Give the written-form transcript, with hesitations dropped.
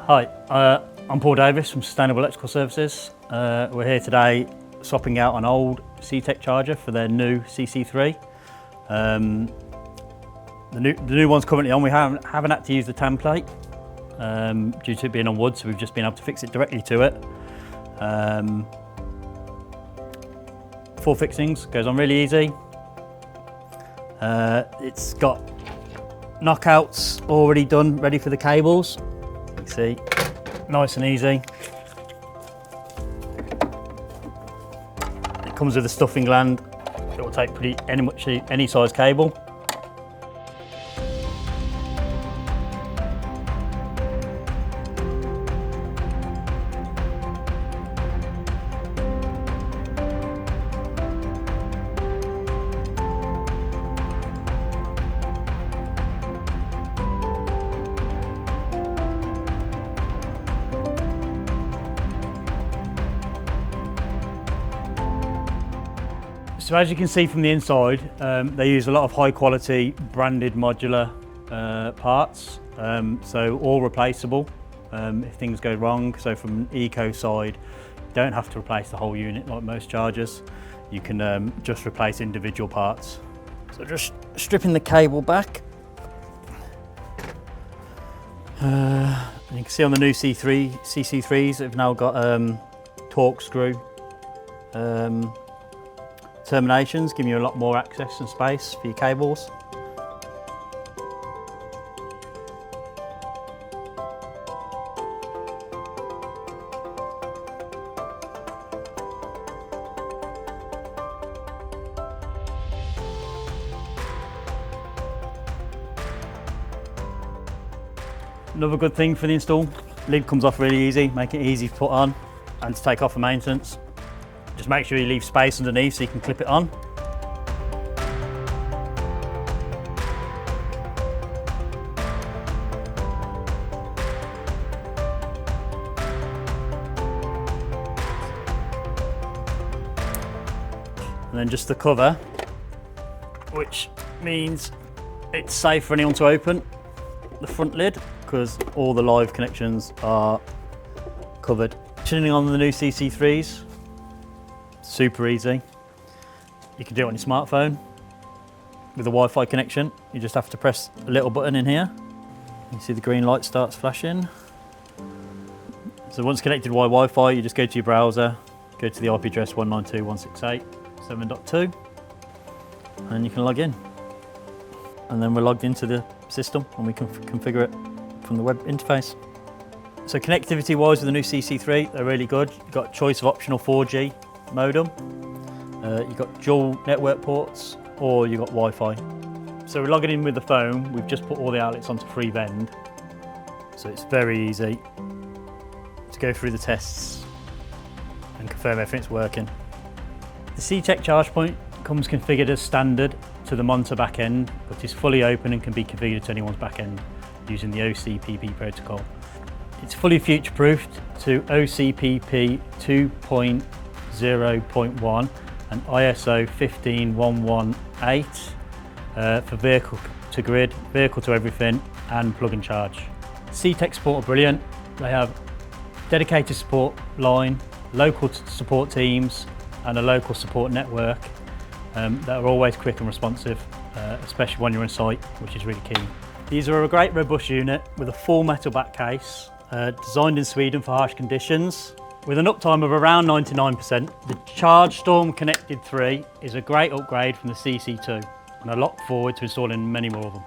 Hi, I'm Paul Davis from Sustainable Electrical Services. We're here today swapping out an old Ctek charger for their new Cc3. The new one's currently on. We haven't had to use the template due to it being on wood, so we've just been able to fix it directly to it. 4 fixings, goes on really easy. It's got knockouts already done, ready for the cables. You can see, nice and easy. It comes with a stuffing gland. It will take any size cable. So as you can see from the inside, they use a lot of high quality branded modular parts, so all replaceable if things go wrong. So from an eco side, you don't have to replace the whole unit like most chargers. You can just replace individual parts. So just stripping the cable back. You can see on the new Cc3s, they've now got torque screw terminations, giving you a lot more access and space for your cables. Another good thing for the install, lid comes off really easy, make it easy to put on and to take off for maintenance. Just make sure you leave space underneath so you can clip it on. And then just the cover, which means it's safe for anyone to open the front lid because all the live connections are covered. Tuning on the new Cc3s. Super easy. You can do it on your smartphone with a Wi-Fi connection. You just have to press a little button in here. You see the green light starts flashing. So once connected via Wi-Fi, you just go to your browser, go to the IP address 192.168.7.2, and you can log in. And then we're logged into the system and we can configure it from the web interface. So connectivity wise with the new Cc3, they're really good. You've got choice of optional 4G modem, you've got dual network ports, or you've got Wi-Fi. So we're logging in with the phone. We've just put all the outlets onto free vend, so it's very easy to go through the tests and confirm everything's working. The Ctek charge point comes configured as standard to the monitor backend, but is fully open and can be configured to anyone's backend using the OCPP protocol. It's fully future-proofed to OCPP 2.0.1 and ISO 15118 for vehicle to grid, vehicle to everything, and plug and charge. Ctek support are brilliant. They have dedicated support line, local support teams, and a local support network that are always quick and responsive, especially when you're on site, which is really key. These are a great robust unit with a full metal back case, designed in Sweden for harsh conditions. With an uptime of around 99%, the CHARGESTORM CONNECTED 3 is a great upgrade from the Cc2, and I look forward to installing many more of them.